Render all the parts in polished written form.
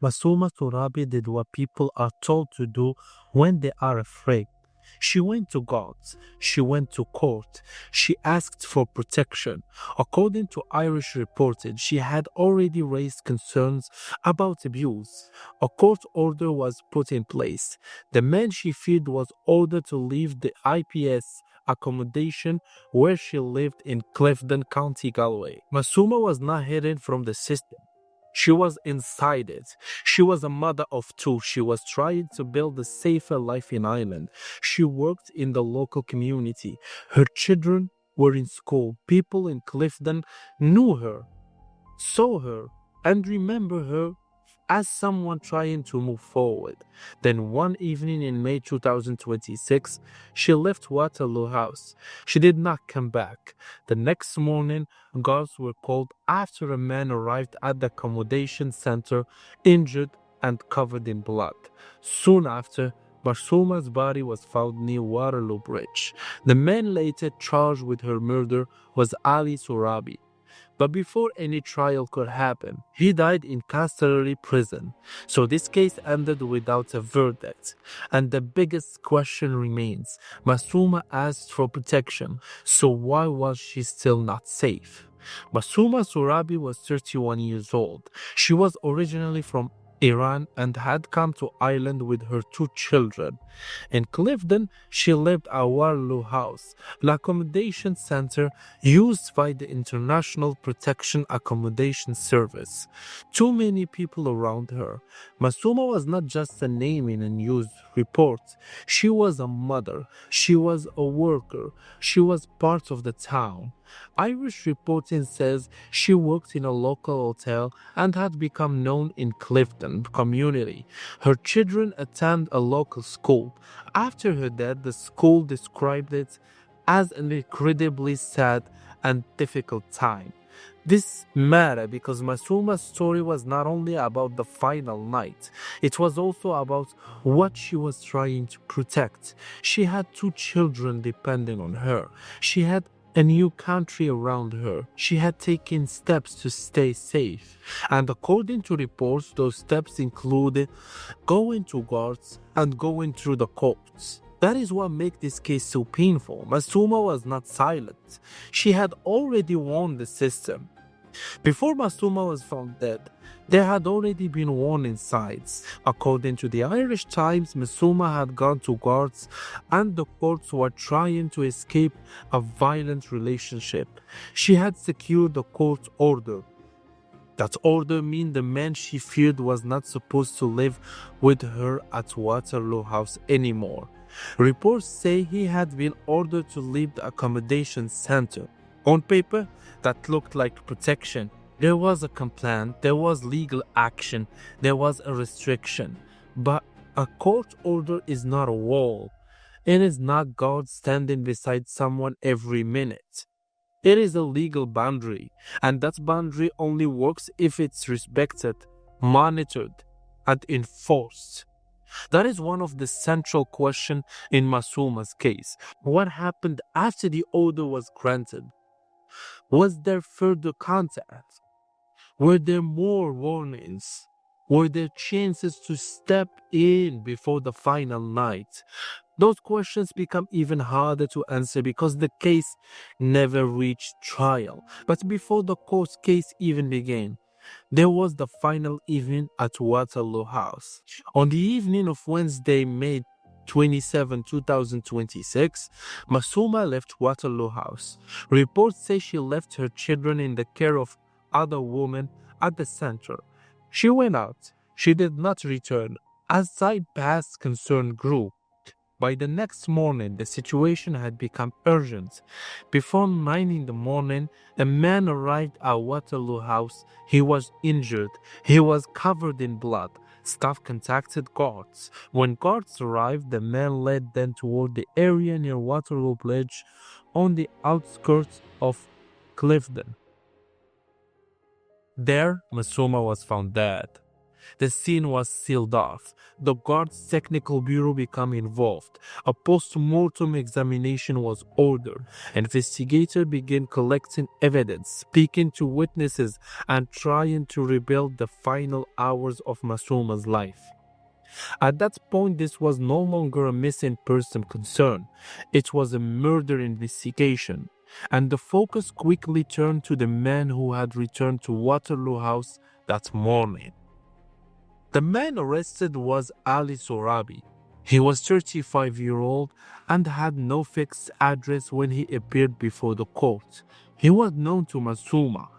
Masuma Sohrabi did what people are told to do when they are afraid. She went to guards. She went to court. She asked for protection. According to Irish reported, she had already raised concerns about abuse. A court order was put in place. The man she feared was ordered to leave the IPS accommodation where she lived in Clifden, County Galway. Masuma was not hidden from the system. She was inside it. She was a mother of two. She was trying to build a safer life in Ireland. She worked in the local community. Her children were in school. People in Clifden knew her, saw her, and remember her as someone trying to move forward. Then one evening in May 2026, she left Waterloo House. She did not come back. The next morning, guards were called after a man arrived at the accommodation center, injured and covered in blood. Soon after, Masuma's body was found near Waterloo Bridge. The man later charged with her murder was Ali Sohrabi. But before any trial could happen, he died in custody prison. So this case ended without a verdict. And the biggest question remains. Masuma asked for protection, so why was she still not safe? Masuma Sohrabi was 31 years old. She was originally from Iran and had come to Ireland with her two children. In Clifden, she lived at Waterloo House, an accommodation center used by the International Protection Accommodation Service. Too many people around her. Masuma was not just a name in a news report. She was a mother. She was a worker. She was part of the town. Irish reporting says she worked in a local hotel and had become known in Clifden community. Her children attend a local school. After her death, the school described it as an incredibly sad and difficult time. This mattered because Masuma's story was not only about the final night, it was also about what she was trying to protect. She had two children depending on her. She had a new country around her. She had taken steps to stay safe. And according to reports, those steps included going to guards and going through the courts. That is what makes this case so painful. Masuma was not silent. She had already warned the system. Before Masuma was found dead, there had already been warning signs. According to the Irish Times, Masuma had gone to guards and the courts were trying to escape a violent relationship. She had secured the court order. That order meant the man she feared was not supposed to live with her at Waterloo House anymore. Reports say he had been ordered to leave the accommodation center. On paper, that looked like protection. There was a complaint, there was legal action, there was a restriction. But a court order is not a wall. It is not God standing beside someone every minute. It is a legal boundary, and that boundary only works if it's respected, monitored, and enforced. That is one of the central questions in Masuma's case. What happened after the order was granted? Was there further contact? Were there more warnings? Were there chances to step in before the final night? Those questions become even harder to answer because the case never reached trial. But before the court case even began, there was the final evening at Waterloo House. On the evening of Wednesday, May 27, 2026, Masuma left Waterloo House. Reports say she left her children in the care of other women at the center. She went out. She did not return. As side past concern grew, by the next morning, the situation had become urgent. Before 9 in the morning, a man arrived at Waterloo House. He was injured. He was covered in blood. Staff contacted guards. When guards arrived, the man led them toward the area near Waterloo Bridge on the outskirts of Clifden. There, Masuma was found dead. The scene was sealed off. The Guard's technical bureau became involved. A post-mortem examination was ordered. Investigators began collecting evidence, speaking to witnesses, and trying to rebuild the final hours of Masuma's life. At that point, this was no longer a missing person concern. It was a murder investigation. And the focus quickly turned to the man who had returned to Waterloo House that morning. The man arrested was Ali Sohrabi. He was 35-year-old and had no fixed address when he appeared before the court. He was known to Masuma.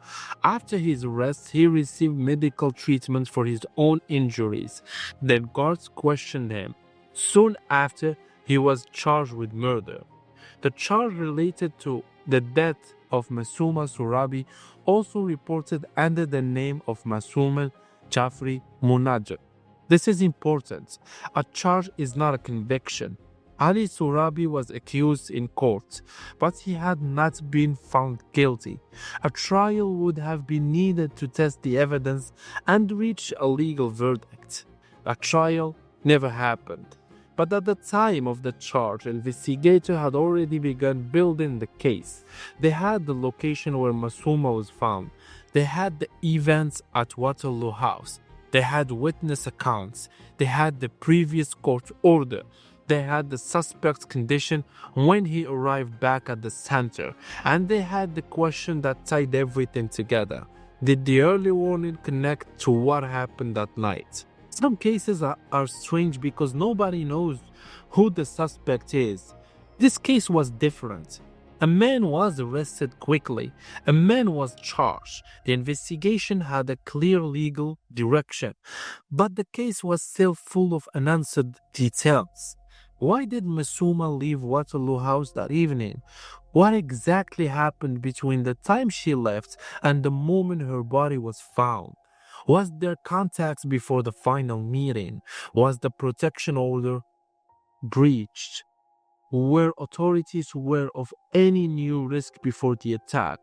After his arrest, he received medical treatment for his own injuries. Then guards questioned him. Soon after, he was charged with murder. The charge related to the death of Masuma Sohrabi, also reported under the name of Masuma Jafri Munajat. This is important. A charge is not a conviction. Ali Sohrabi was accused in court, but he had not been found guilty. A trial would have been needed to test the evidence and reach a legal verdict. A trial never happened. But at the time of the charge, investigators had already begun building the case. They had the location where Masuma was found. They had the events at Waterloo House. They had witness accounts. They had the previous court order. They had the suspect's condition when he arrived back at the center. And they had the question that tied everything together. Did the early warning connect to what happened that night? Some cases are strange because nobody knows who the suspect is. This case was different. A man was arrested quickly. A man was charged. The investigation had a clear legal direction. But the case was still full of unanswered details. Why did Masuma leave Waterloo House that evening? What exactly happened between the time she left and the moment her body was found? Was there contact before the final meeting? Was the protection order breached? Were authorities aware of any new risk before the attack?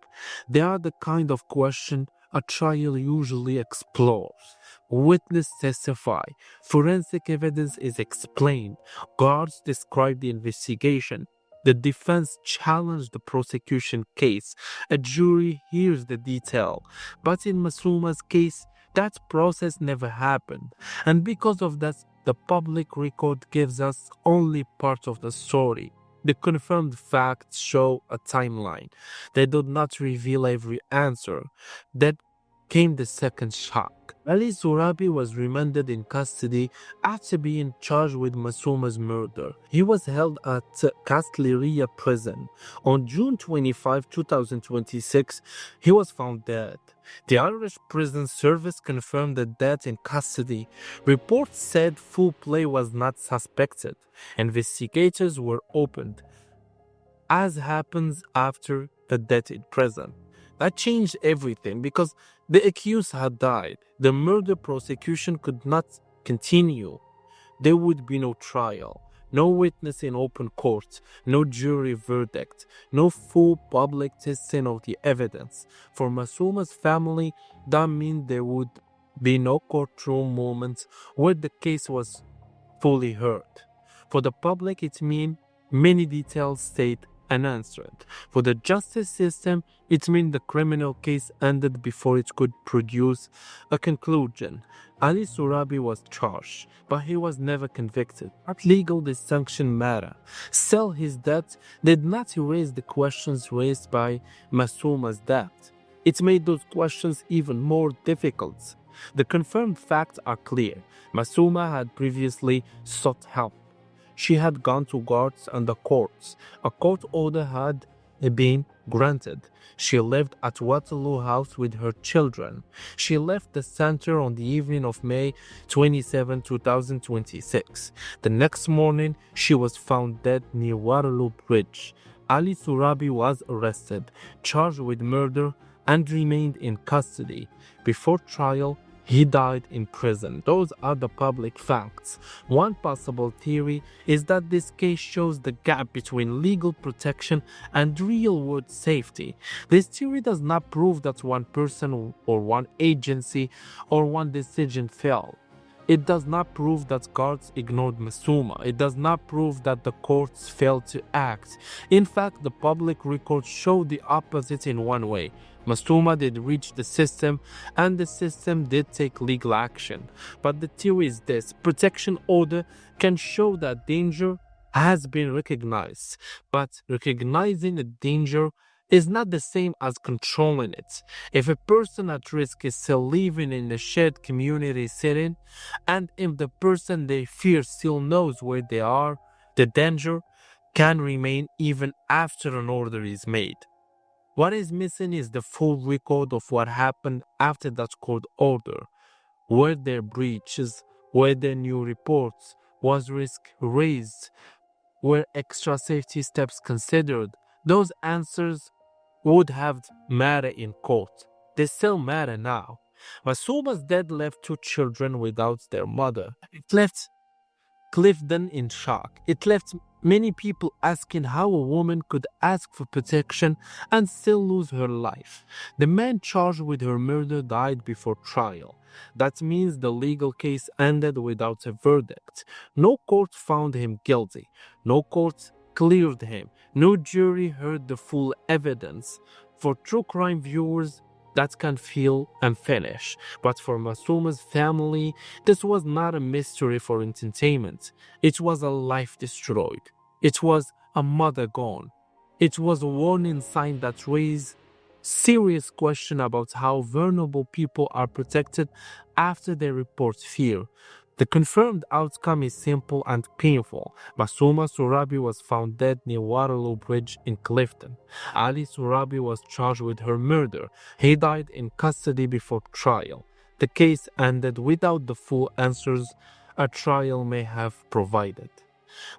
They are the kind of question a trial usually explores. Witnesses testify. Forensic evidence is explained. Guards describe the investigation. The defense challenged the prosecution case. A jury hears the detail. But in Masuma's case, that process never happened. And because of that, the public record gives us only part of the story. The confirmed facts show a timeline. They do not reveal every answer. That came the second shock. Ali Sohrabi was remanded in custody after being charged with Masuma's murder. He was held at Castlereagh prison. On June 25, 2026, he was found dead. The Irish Prison Service confirmed the death in custody. Reports said foul play was not suspected. Investigators were opened, as happens after the death in prison. That changed everything because the accused had died. The murder prosecution could not continue. There would be no trial, no witness in open court, no jury verdict, no full public testing of the evidence. For Masuma's family, that meant there would be no courtroom moments where the case was fully heard. For the public, it meant many details stayed unanswered. For the justice system, it meant the criminal case ended before it could produce a conclusion. Ali Sohrabi was charged, but he was never convicted. That legal distinction matter. Still, his death did not erase the questions raised by Masuma's death. It made those questions even more difficult. The confirmed facts are clear. Masuma had previously sought help. She had gone to guards and the courts. A court order had been granted. She lived at Waterloo House with her children. She left the center on the evening of May 27, 2026. The next morning, she was found dead near Waterloo Bridge. Ali Sohrabi was arrested, charged with murder, and remained in custody. Before trial, He died in prison. Those are the public facts. One possible theory is that this case shows the gap between legal protection and real-world safety. This theory does not prove that one person or one agency or one decision failed. It does not prove that guards ignored Masuma. It does not prove that the courts failed to act. In fact, the public records show the opposite in one way. Masuma did reach the system, and the system did take legal action. But the theory is this: protection order can show that danger has been recognized, but recognizing a danger is not the same as controlling it. If a person at risk is still living in a shared community setting, and if the person they fear still knows where they are, the danger can remain even after an order is made. What is missing is the full record of what happened after that court order. Were there breaches? Were there new reports? Was risk raised? Were extra safety steps considered? Those answers would have mattered in court. They still matter now. Masuma's death left two children without their mother. It left Clifden in shock. It left many people asking how a woman could ask for protection and still lose her life. The man charged with her murder died before trial. That means the legal case ended without a verdict. No court found him guilty. No court cleared him. No jury heard the full evidence. For true crime viewers, that can feel and finish. But for Masuma's family, this was not a mystery for entertainment. It was a life destroyed. It was a mother gone. It was a warning sign that raised serious question about how vulnerable people are protected after they report fear. The confirmed outcome is simple and painful. Masuma Sohrabi was found dead near Waterloo Bridge in Clifden. Ali Sohrabi was charged with her murder. He died in custody before trial. The case ended without the full answers a trial may have provided.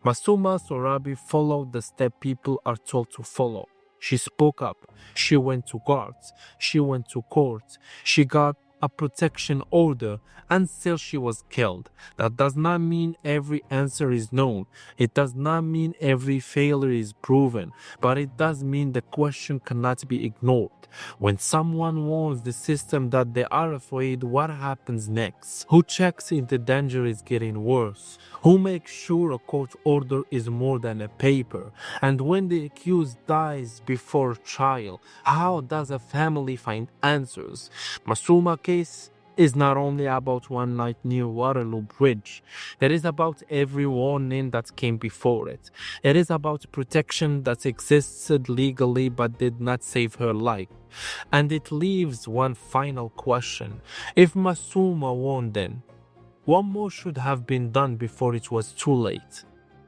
Masuma Sohrabi followed the step people are told to follow. She spoke up. She went to guards. She went to court. She got a protection order, and still she was killed. That does not mean every answer is known. It does not mean every failure is proven, but it does mean the question cannot be ignored. When someone warns the system that they are afraid, what happens next? Who checks if the danger is getting worse? Who makes sure a court order is more than a paper? And when the accused dies before trial, how does a family find answers? Masuma case is not only about one night near Waterloo Bridge. It is about every warning that came before it. It is about protection that existed legally but did not save her life. And it leaves one final question. If Masuma won then, what more should have been done before it was too late?